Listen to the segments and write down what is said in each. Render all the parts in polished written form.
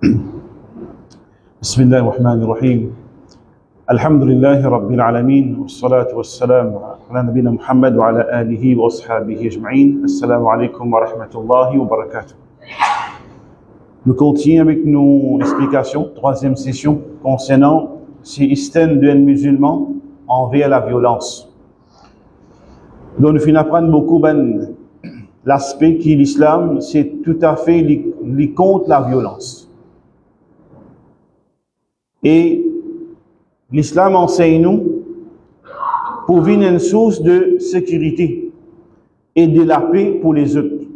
بسم الله الرحمن الرحيم الحمد لله رب العالمين والصلاة والسلام على نبينا محمد وعلى آله وأصحابه أجمعين. Assalamu alaikum wa rahmatullahi wa barakatuh. Nous continuons avec nos explications, troisième session, concernant ces systèmes de musulmans envers la violence. Donc nous finissons d'apprendre beaucoup l'aspect que l'islam, c'est tout à fait contre la violence. Et l'islam enseigne nous pour venir une source de sécurité et de la paix pour les autres.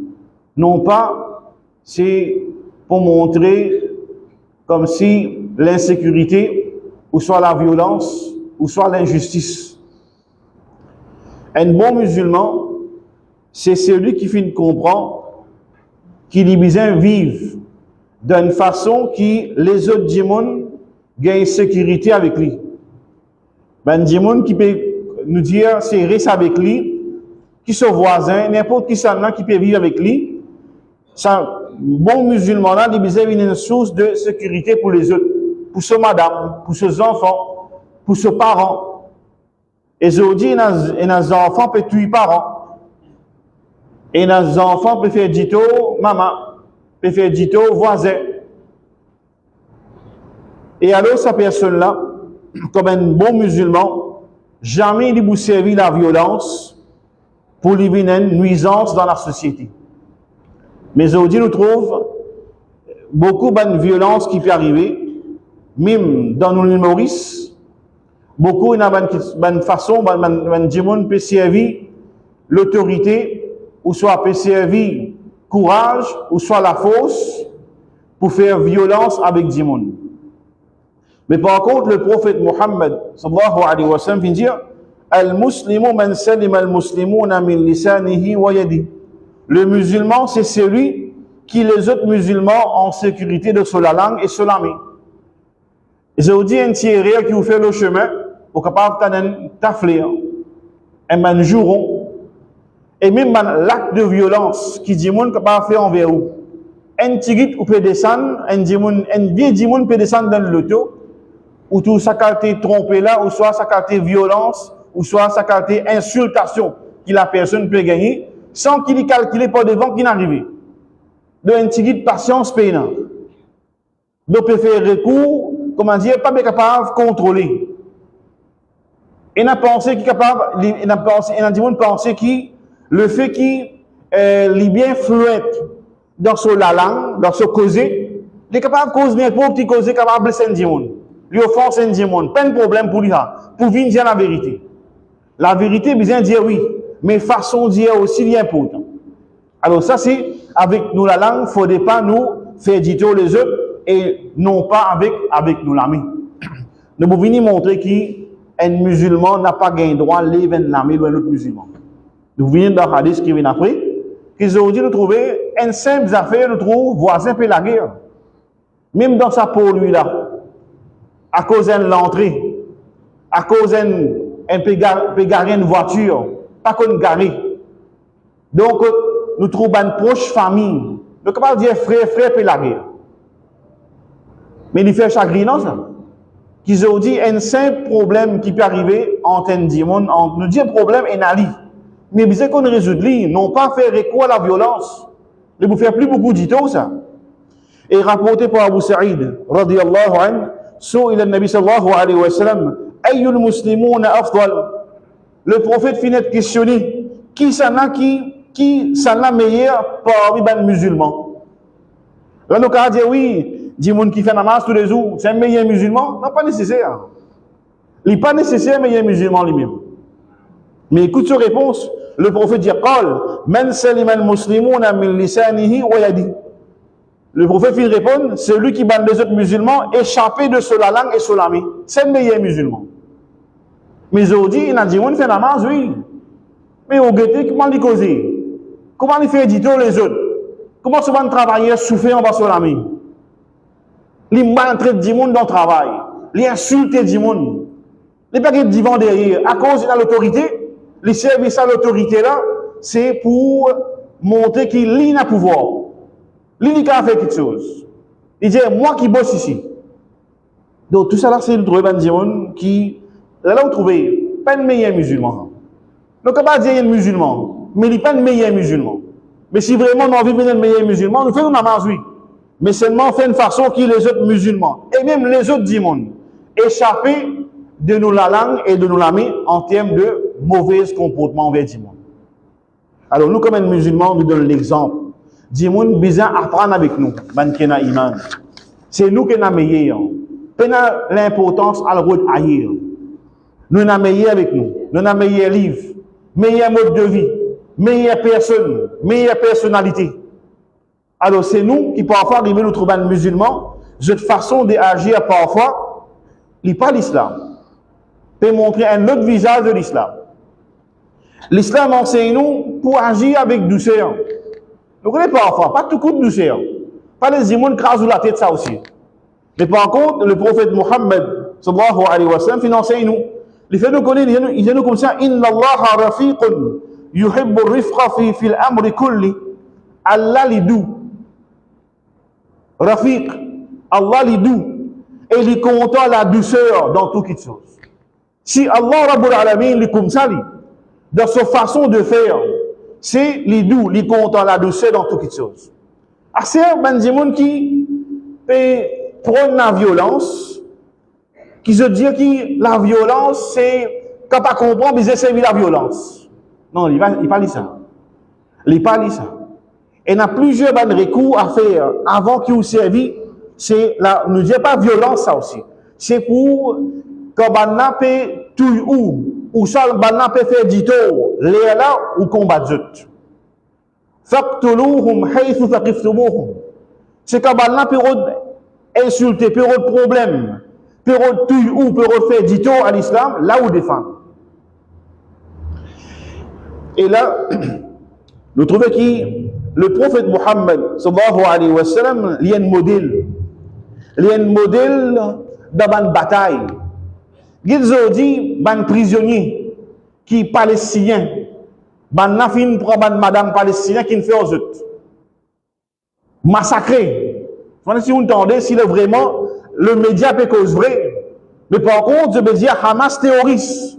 Non pas, c'est pour montrer comme si l'insécurité, ou soit la violence, ou soit l'injustice. Un bon musulman, c'est celui qui finit de comprendre qu'il est besoin de vivre d'une façon qui les autres démons gagnent sécurité avec lui. Ben, démon qui peut nous dire c'est reste avec lui, qui sont voisins, n'importe qui s'en a qui peut vivre avec lui. Ça, bon musulman là, il a besoin d'une source de sécurité pour les autres, pour ce madame, pour ses enfants, pour ses parents. Et aujourd'hui, les enfants peuvent tuer les parents. Et les enfants peuvent faire dito maman, peuvent faire dito voisin. Et alors, cette personne-là, comme un bon musulman, jamais il vous servir la violence pour lui venir une nuisance dans la société. Mais aujourd'hui, nous trouvons beaucoup de violence qui peut arriver, même dans nos humoristes. Beaucoup de façon, des gens peuvent servir l'autorité, ou soit peut servir courage, ou soit la force, pour faire violence avec des gens. Mais par contre, le prophète Muhammad, sallallahu alayhi wa sallam, vient dire Al-Muslimu man salima al-Muslimuna min lisanihi wa yadi. Le musulman, c'est celui qui les autres musulmans en sécurité de sur la langue et sur la main. Et je vous dis un tireur qui vous fait le chemin, pour capable de tafler, un manjouron, et même l'acte de violence qui dit moun capable de faire envers vous. Un tigit ou peut descendre, un vieux dimoun peut descendre dans l'auto, ou tout ça qualité trompé là, ou soit sa qualité violence, ou soit sa qualité insultation que la personne peut gagner, sans qu'il y calcule par devant qu'il n'arrive. Donc, un petit guide patience payant. Donc, peut faire recours, comment dire, pas capable de contrôler. Et n'a pensé qu'il est capable, il a dit penser qui, le fait qu'il est bien fluent dans la langue, dans ce causé, il est capable de causer n'importe petit causé capable de blesser un diamant. Lui offense un diamant, pas de problème pour lui, pour venir dire la vérité. La vérité, besoin de dire oui, mais façon de dire aussi est important. Alors ça c'est, avec nous la langue, il ne faudrait pas nous faire dire les autres, et non pas avec nous la main. Nous pouvons venir montrer qu'un musulman n'a pas gagné droit de lever la main d'un autre musulman. Nous venons dans le hadith qui vient après, qu'ils ont dit de trouver une simple affaire, nous trouvons voisin peut la guerre. Même dans sa peau, lui là, à cause de l'entrée, à cause d'un peut garer une voiture, pas qu'on garer. Donc, nous trouvons une proche famille. Donc, on va dire frère peut la guerre. Mais il fait chagrinant ça. Qu'ils ont dit un simple problème qui peut arriver entre un diamant, nous dit un problème et un ali. Mais bien qu'on résout, non pas faire recours à la violence. Ne vous faire plus beaucoup d'ito ça. Et rapporté par Abu Sa'id, radiyallahu anhu, سئل النبي صلى الله عليه وسلم أي المسلمون أفضل. Le prophète finit de questionner qui s'en a meilleur parmi les musulmans. Là, nous avons dit oui, des gens qui font namaz tous les jours, c'est un meilleur musulman. Non, pas nécessaire. Il n'est pas nécessaire meilleur musulman lui-même. Mais écoute sa réponse. Le prophète dit قال من سلم المسلمون من لسانه ويده. Le prophète il répond, celui qui bat les autres musulmans échappé de sur la langue et sur la main. C'est le meilleur musulman. Mais aujourd'hui, il a dit, on fait namaz, oui. Mais au gueté, comment il cause? Comment il fait éditer les autres? Comment se va travailler souffrir en bas sur la main? Il maltraite du monde dans le travail. Il insulte du monde. Il n'est pas qu'il vend derrière. À cause de l'autorité, les services à l'autorité là, c'est pour montrer qu'il a pouvoir. L'unique a fait quelque chose. Il dit, moi qui bosse ici. Donc tout ça là, c'est le trouver des gens qui, là vous trouvez, pas de meilleurs musulmans. Donc on va dire musulman, mais il n'est pas de meilleurs musulmans. Mais si vraiment on a envie de devenir meilleurs musulmans, nous faisons namaz, oui. Mais seulement fait une façon qui les autres musulmans, et même les autres du monde, échapper de nous la langue et de nous la main en termes de mauvais comportement envers du monde. Alors nous, comme musulmans, nous donnons l'exemple. Du monde, besoin apprendre avec nous, Bankena Iman. C'est nous qui sommes meilleurs. Nous avons l'importance à le ailleurs. Nous sommes meilleurs avec nous. Nous avons meilleurs livres, meilleurs mode de vie, meilleures personnes, meilleure personnalité. Alors c'est nous qui parfois arrivons à nous trouver musulmans, cette façon d'agir parfois, il n'est pas l'islam. Peut montrer un autre visage de l'islam. L'islam enseigne nous pour agir avec douceur. Vous connaissez parfois, pas tout coup de douceur. Pas les imams crasent la tête, ça aussi. Mais par contre, le prophète Mohammed, sallallahu alayhi wa sallam, enseigne nous. Il fait nous connaître, il dit nous comme ça, Inna Allah rafiqun yuhibbu rifqa fi al-amri kulli. Allah li doux. Rafiq, Allah li doux. Et il content la douceur dans toutes les choses. Si Allah Rabbul Alamin est comme ça, dans sa façon de faire, c'est les doux, les content la douceur dans toutes les choses. C'est un gens qui prône la violence, qui se dit que la violence, c'est quand pas comprendre, mais c'est servir la violence. Non, il ne parle pas ça. Il parle ça. Et il y a plusieurs recours à faire avant qu'il vous servi. C'est la, ne dis pas violence, ça aussi. C'est pour quand on peut tout ou ça, on peut faire du tort, les là ou combattre. Faqtuluhum haythu thaqiftumuhum. C'est quand on peut insulter, peut problème, peut tout ou peut faire du tort à l'islam, là où défendre. Et là, nous trouvons que le prophète Mohammed, sallallahu alayhi wa sallam, il y a un modèle. Il y a un modèle dans une bataille. Il a dit, un prisonnier qui est palestinien, un nafin pour une madame palestinienne qui ne fait aux autres. Massacré. Si vous entendez, si vraiment le média peut cause vrai. Mais par contre, je veux dire Hamas terroriste.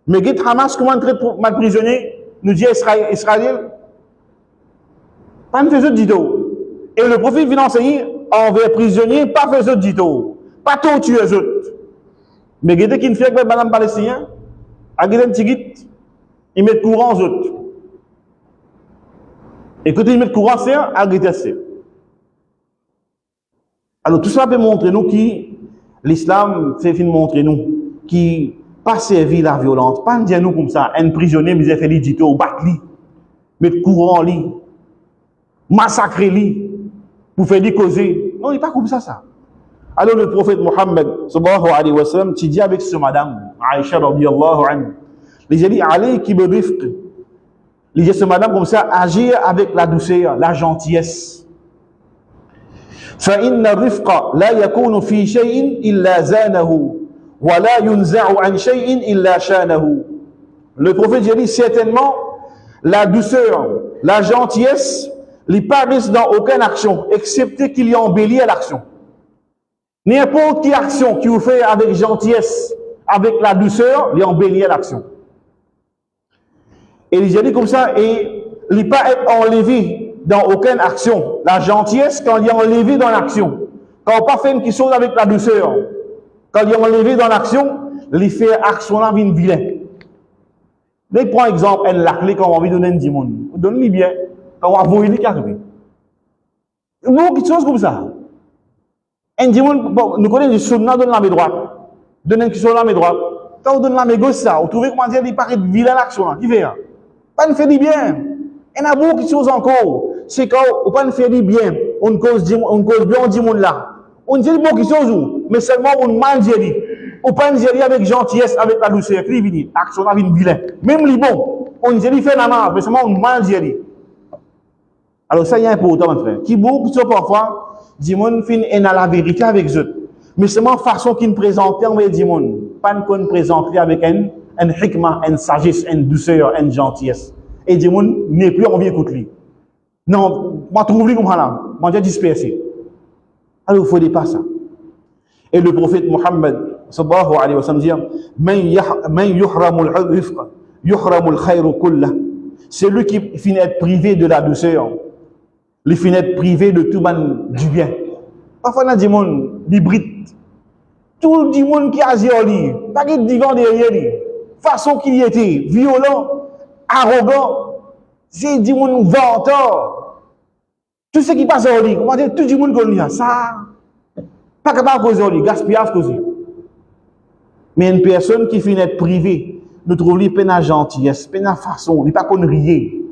Mais Hamas, comment traite un prisonnier, nous dit Israël. Pas ne faisait du tout. Et le prophète vient enseigner envers prisonniers, pas faisait du tout. Pas torturer les autres. Mais regardez qui ne fait avec madame palestinien, à Guéden Tigit, ils mettent courant aux autres. Et quand ils mettent courant, c'est à Guéden. Alors tout ça peut montrer nous que l'islam fait montrer nous qui pas servir la violence, pas dire nous comme ça, un prisonnier, mais il fait du tout, battre lui, mettre courant lui. Massacrer lui pour faire des causer. Non, il n'est pas comme ça. Alors le prophète Mohammed sallallahu alayhi wa sallam, tu dis avec ce madame, Aïcha radiyallahu anha, il a dit, alayki bi rifq. Il dit ce madame comme ça, agir avec la douceur, la gentillesse. Fa inna rifqa la yakunu fi shay'in illa zanahu, wa la yunza'u an shay'in illa shanahu. Le prophète dit certainement, la douceur, la gentillesse, il paraissent dans aucune action, excepté qu'il y embellit à l'action. N'importe quelle action qui vous fait avec gentillesse, avec la douceur, il embellit à l'action. Et il a dit comme ça, et il ne peut pas être enlevé dans aucune action. La gentillesse, quand il est enlevé dans l'action, quand on ne pas fait une chose avec la douceur, quand il est enlevé dans l'action, il fait action là, il vilain. Mais prends exemple, la clé qu'on va lui donner du monde. Donne-lui bien. On va voir les cartes. Beaucoup de choses comme ça. Nous connaissons le sunna de la main droite. Donnez qui sont la main droite. Quand on donne la main gauche, ça, vous trouvez comment dire, il paraît vilain l'action. Qui fait? Pas ne fait du bien. Il y a beaucoup de choses encore. C'est quand on ne fait du bien, on cause bien, on dit monde là. On dit beaucoup de choses, mais seulement on mal dit. On pas dire avec gentillesse, avec la douceur. Qui vient? Action avec vilain. Même les bons, on dit fait la main, mais seulement on mal dit. Alors ça, il y a important, mon frère. Qui beaucoup de parfois, dit mon fin est dans la vérité avec eux. Mais seulement façon qu'ils présentent, on va dire mon, pas qu'on présente avec un hikmah, une sagesse, une douceur, une gentillesse. Et dit mon n'est plus envie d'écouter lui. Non, moi trouve lui comme ça là, moi j'ai dispersé. Alors, il ne faut pas ça. Et le prophète Mohammed, sallallahu alayhi wa sallam, dit Man yuhramul rifq, yuhramul khayru kullah. C'est lui qui finit être privé de la douceur, il finit être privé de tout du bien. Parfois, il y a des gens hybrides. Tout le monde qui a dit, pas de divan derrière lui, façon qu'il était, violent, arrogant, c'est du monde vanteur. Tout ce qui passe au lit, comment dire, tout le monde connaît ça. Pas capable de causer au lit, gaspillage causé. Mais une personne qui finit être privée, nous trouve lui peine à gentillesse, peine à façon, il n'est pas qu'on rier. Il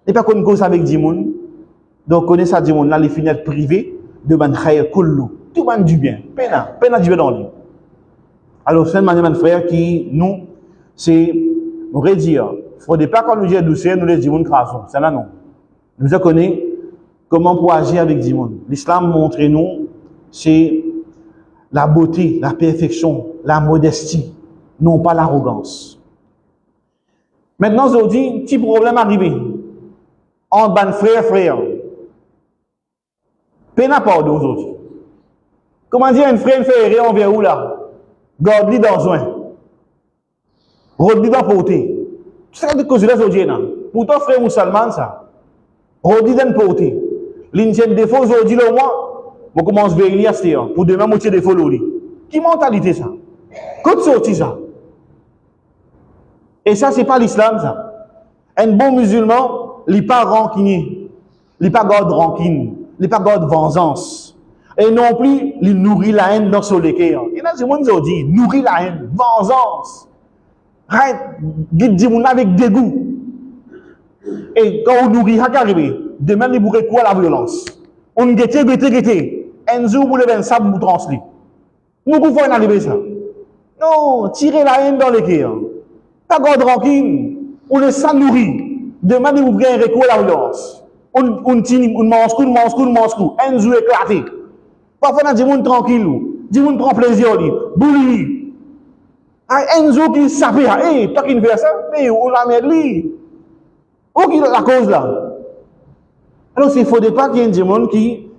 n'est pas qu'on cause avec du monde. Donc, connaît ça du monde là, il finit être privé de ban khayr kullu. Tout ban du bien, peine à du bien dans lui. Alors, c'est une manière, mon frère, qui nous, c'est, on va dire, il ne faudrait pas qu'on nous dise douceur, nous les du monde crasons. C'est là, non. Nous connaissons comment pour agir avec du monde. L'islam montre nous, c'est la beauté, la perfection, la modestie, non pas l'arrogance. Maintenant, aujourd'hui, petit problème arrivé. Entre ban frère. Peine à pardon aujourd'hui. Comment dire un frère fait envers où là? Garde-lui dans un. Rôde-lui dans portée. Tu sais que cause là aujourd'hui, non? Pourtant, frère musulman, ça. Rôde-lui dans portée. L'intienne défaut aujourd'hui, le mois, on commence à veiller à ce pour demain, moitié défaut l'oli. Qui mentalité ça? Quand sorti ça? Et ça, c'est pas l'islam, ça. Un bon musulman, il n'est pas rancunier. Il n'est pas garde rancune. Il n'est pas garde vengeance. Et non plus, il nourrit la haine dans son cœur. Il y a des gens qui disent, nourrit la haine, vengeance. Arrête, dit avec dégoût. Et quand on nourrit, ça arrive. Demain, il pourrait quoi la violence? On guette. Un jour, vous levez un sable, vous translit. Nous pouvons arriver ça. Non, tirer la haine dans le cœur. Pas garde rancune. On le sent nourri. Demain, il pourrait recours à la violence. On mange coup. Un jour éclaté. Parfois, on a des gens tranquilles, des gens prend plaisir, bouli. Un jour qui s'appelle, toi qui fait ça, mais on la met lui. Où qui est la cause là? Alors, il ne faudrait pas qu'il y ait des gens qui,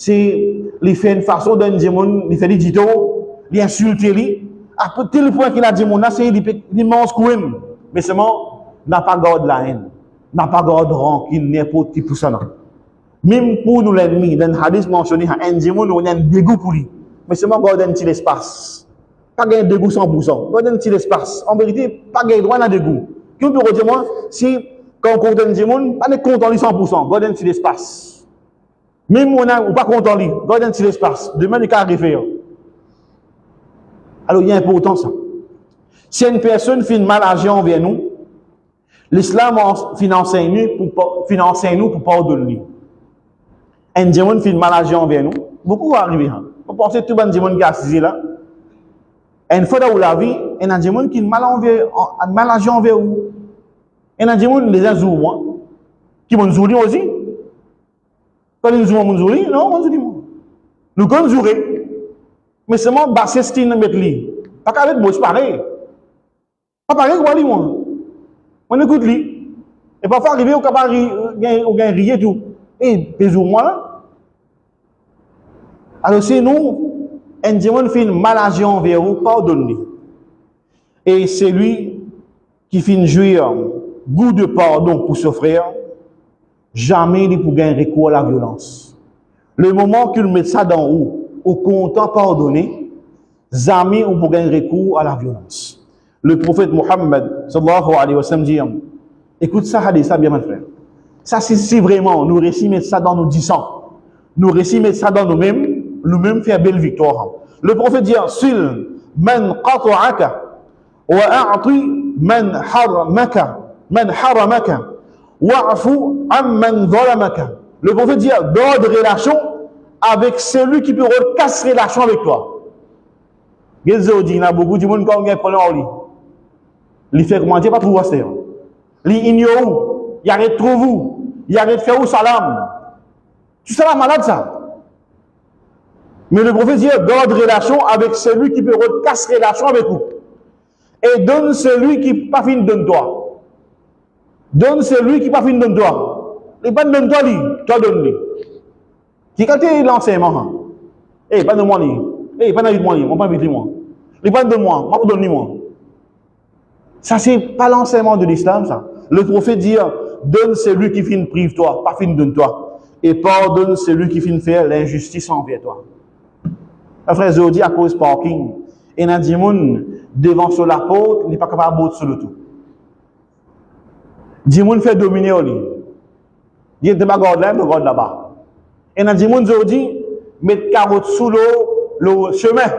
il fait une façon d'un démon, il fait des ditos, il insulte lui. À tel point qu'il a dit, c'est il mange coup. Mais seulement, n'a pas garde la haine, n'a pas garde rancune, n'importe qui pour ça. Même pour nous l'ennemi, dans le hadith mentionné, un démon, on a un dégoût pour lui. Mais seulement garde un petit espace. Pas un dégoût 100%. Garde un petit espace. En vérité, pas un droit à dégoût. Qui peut dire moi, si quand on compte un démon, pas de content lui 100%, garde un petit espace. Même on a ou pas content lui, garde un petit espace. Demain, il va arriver. Alors, il y a important ça. Si une personne fait mal agir envers nous, l'islam finance nous pour pardonner. Un démon fait mal agir envers nous, beaucoup vont arriver. On pense que tout le démon qui est assis là. Une fois dans la vie, il y a un démon qui mal agir envers vous. Il y a un démon les a joués, moi, qui m'ont joué aussi. Quand ils jouent, m'ont joué, non, m'ont joué. Nous quand jouer, mais seulement basser ce qu'il met lui. Pas qu'avec moi, c'est pareil. Pas pareil quoi lui moi. On écoute lui. Et parfois arriver au cabaret, au gain rire tout. Et toujours moi là. Alors c'est nous, un démon fait mal agir envers vous, pardonnez. Et c'est lui qui fait jouir goût de pardon pour ce frère, jamais il pour gagner recours à la violence. Le moment qu'il met ça dans vous, au content pardonner, jamais on pour gagner recours à la violence. Le prophète Mohammed, sallallahu alayhi wa sallam, dit, écoute ça, hadith, ça bien mon frère. Ça, si vraiment nous réussissons mettre ça dans nos 10 ans, nous réussissons mettre ça dans nous-mêmes faire belle victoire. Le prophète dit, sil man qata'aka wa a'ti man haramaka wa'fu amman zalamaka. Le prophète dit, garde relation avec celui qui peut casser relation avec toi. Il y a beaucoup de monde qui ont un problème en lui. Il fait comment dire, pas trouver ça. Il ignore, il arrête trop vous, il arrête de faire au salam. Tu sais la malade ça. Mais le prophète dit, garde relation avec celui qui peut casser relation avec vous. Et donne celui qui n'a pas fini de toi. Donne celui qui n'a pas fini de toi. Il n'est pas de toi, lui, toi donne-lui. Qui quand il l'enseignement, Eh, pas de moi, pas de moi, on pas inviter moi. Il pas de moi, moi, donne moi. Ça, c'est pas l'enseignement de l'islam, ça. Le prophète dit, donne celui qui finit prive toi, pas finit donne toi. Et pardonne celui qui finit faire l'injustice envers toi. Un frère Zodi, à cause parking, et il y a des gens devant sur la porte, il n'est pas capable de botter sur le tout. Des gens fait dominer au lit. Il y a des bagarres là, des bagarres là-bas. Et il y a des gens Zodi, mettre carotte sous le chemin.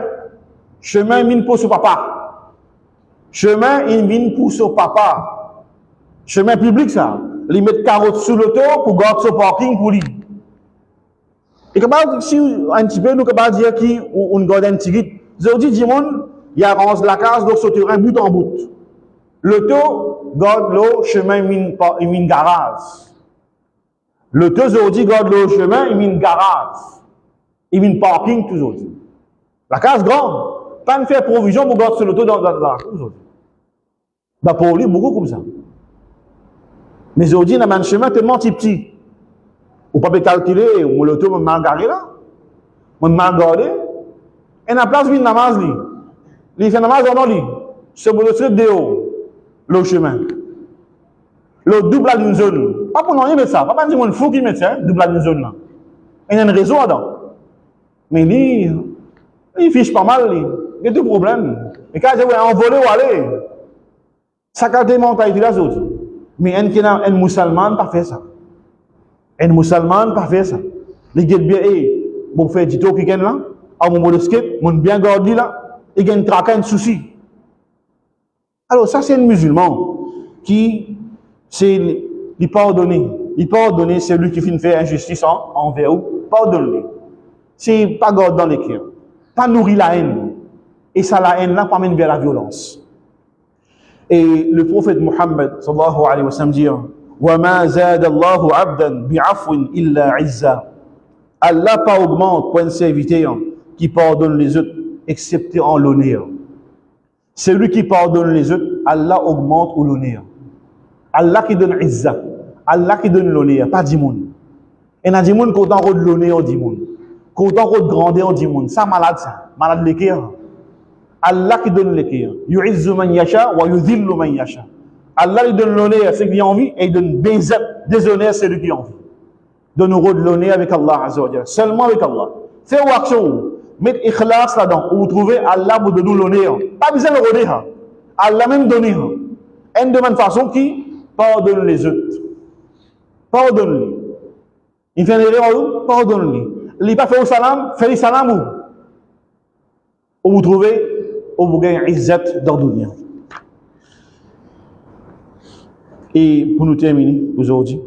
Chemin, il pour son papa. Chemin, il vient pour son papa. Chemin public, ça. Il met carotte sous l'auto pour garder son parking pour lui. Et capable, si un petit peu, nous capable dire qu'on garde un ticket. Aujourd'hui, dis il y a la case, donc sur terrain, bout en bout. L'auto garde le chemin, il mine garage. L'auto, aujourd'hui, garde le chemin, il mine garage. Il mine parking, toujours. La case grande. Pas de faire provision pour garder sur l'auto dans la cour, aujourd'hui. Bah, pour lui, beaucoup comme ça. Mais aujourd'hui, il y a un chemin tellement petit. Ou pas calculer, ou l'auto m'a mal garé là. M'a mal gardé. Et la place vient namaz li. Li fait namaz en li. C'est pour le truc de haut. Le chemin. Le double d'une zone. Pas pour non mais ça. Pas dire mon fou qui met ça, double d'une zone là. Il y a une raison dedans. Mais lui, il fiche pas mal lui. Il y a deux problèmes. Et quand je vais envoler ou aller, ça a des mentalités là autres. Mais un musulman pas fait ça. Un musulman pas fait ça. Les gens bien bon faire du tout qui gagne là, à mon mot skate, mon bien garder là, et gagne traquer un souci. Alors ça c'est un musulman qui c'est il pardonner celui qui finit faire injustice envers vous, pardonne-le. C'est pas garder dans les cœurs, pas nourrir la haine. Et ça la haine là pas mène vers la violence. Et le prophète Mohammed sallallahu alayhi wa sallam dit وَمَا زَادَ اللَّهُ عَبْدًا بِعَفْوٍ إِلَّا عِزًّا. Allah pas augmente pour un serviteur qui pardonne les autres, excepté en l'honneur. Celui qui pardonne les autres, Allah augmente ou l'honneur. Allah qui donne izza, Allah qui donne l'honneur, pas du monde. Et n'a du monde qu'on t'en de l'honneur du monde, qu'on t'en de grandeur du monde. Ça malade le cœur. Allah qui donne le cœur. Yu'izzu man yasha wa yudhillu man yasha. Allah lui donne l'honneur à ceux qui ont envie et il donne déshonneur à ceux qui ont envie. Donne-nous de l'honneur avec Allah Azza wa Jalla. Seulement avec Allah. C'est une action. Mettez ikhlas là-dedans. Où vous trouvez Allah vous donne l'honneur. Pas besoin de l'honneur. Allah même donne. Une de même façon qui pardonne les autres. Pardonne-les. Il fait une erreur, pardonne-les. Il n'a pas fait au salam, fait le salam où vous trouvez, où vous gagnez izzat dans le dunya. Et pour nous terminer aujourd'hui,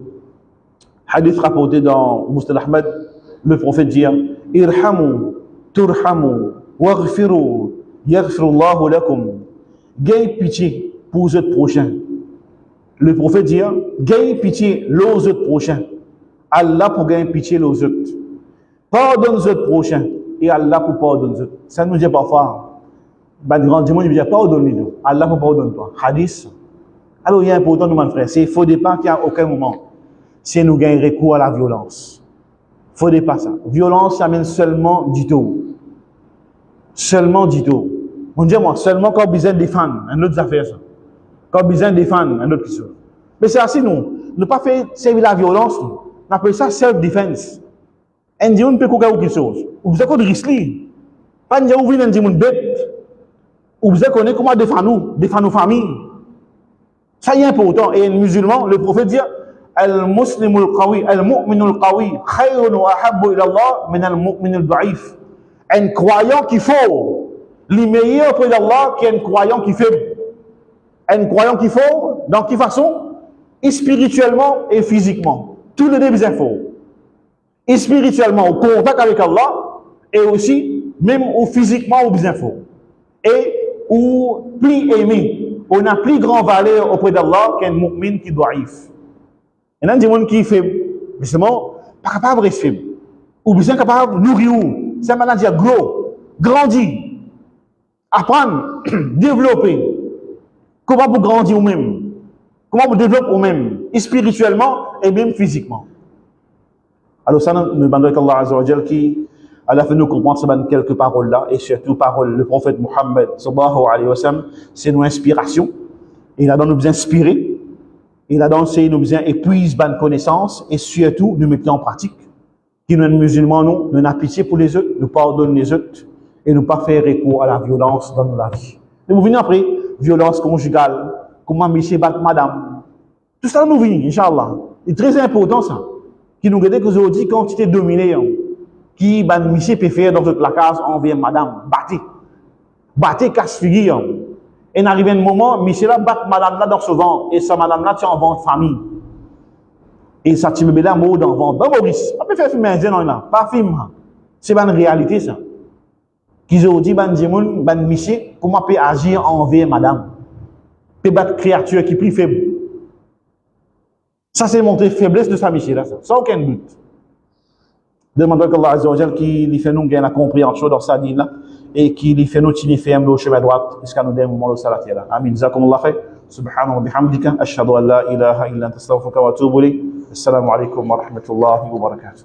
hadith rapporté dans Musnad Ahmad, le prophète dit Irhamu, turhamu, waghfiru, yaghfirullahu lakum. Gagne pitié pour les autres prochains. Le prophète dit gagne pitié aux autres prochains. Allah pour gagner pitié aux autres. Pardonne aux autres prochains et Allah pour pardonner aux autres. Ça nous dit parfois, grand dimanche, il dit pardonne-nous. Allah pour pardonner toi. Hadith. Alors, il est important, nous, mon frère, c'est qu'il ne faut pas qu'à aucun moment, si nous gagnons recours à la violence. Il ne faut pas ça. Violence, ça amène seulement du tout. Seulement du tout. On dit, moi, seulement quand on a besoin de défendre, une autre affaire, ça. Quand on a besoin de défendre, une autre chose. Mais c'est ainsi, nous. Ne pas faire servir la violence, nous. On appelle ça self-defense. On dit, on ne peut pas quelque chose. Ou vous avez de risque. Pas dire, vous venez de bête. Ou vous avez comment défendre nos familles. Ça y est important. Et un musulman, le prophète dit Al-Muslimul Qawi, Al-Mu'minul Qawi, khayrun wa ahabbu ila Allah min al-Mu'minul Da'if. Un croyant qui faut, le meilleur auprès d'Allah qu'un croyant qui fait. Un croyant qui faut, dans quelle façon? Et spirituellement et physiquement. Tous les deux besoin faux. Et spirituellement, au contact avec Allah, et aussi, même au physiquement, au besoin faux. Et ou plus aimé. On a plus grand valeur auprès d'Allah qu'un mu'min qui doit if. Il y a des gens qui fait, justement, pas capable de rester. Ou bien capable de nourrir. C'est un maladie gros, grandir, apprendre, développer. Comment vous grandir vous-même? Comment vous développer vous-même? Et spirituellement et même physiquement. Alors ça, nous demandons qu'Allah Azza wa Jal qui Allah fait nous comprendre ces quelques paroles là, et surtout paroles le prophète Mohammed sallallahu alayhi wa sallam, c'est nos inspirations. Il a dans nous inspirer, il a dans nous épuise bonne connaissance, et surtout nous mettons en pratique. Qui nous musulmans, nous avons pitié pour les autres, nous pardonnons les autres, et nous pas faire recours à la violence dans la vie. Et nous venons après, violence conjugale, comment monsieur bat madame. Tout ça nous vient, Inch'Allah. C'est très important ça. Qui nous regarde que aujourd'hui, quantité dominée, qui ban monsieur peut faire dans toute la case envers madame, battez, casse-figure. Et n'arrive un moment, monsieur là bat madame là dans ce vent, et sa madame là tient en vent de famille. Et ça tu me mets là mot dans vent. Bon Maurice, pas faire film non là, pas film. C'est pas une réalité ça. Qu'ils ont dit ban dimoun, ban monsieur, comment peut agir envers madame. Peut battre créature qui est plus faible. Ça, c'est montrer faiblesse de sa mission, là, sans aucun doute. Demandons qu'Allah Azza wa Jal qui lui fait nous gagner la compréhension dans sa dîne là, et qui lui fait nous tenir ferme au chemin droit, jusqu'à nous donner le moment de salat là. Amin. Jazakumullah khair. Subhanahu wa bihamdika. Ashhadu an la ilaha illa anta astaghfiruka wa atubu ilayk. Assalamu alaikum wa rahmatullahi wa barakatuh.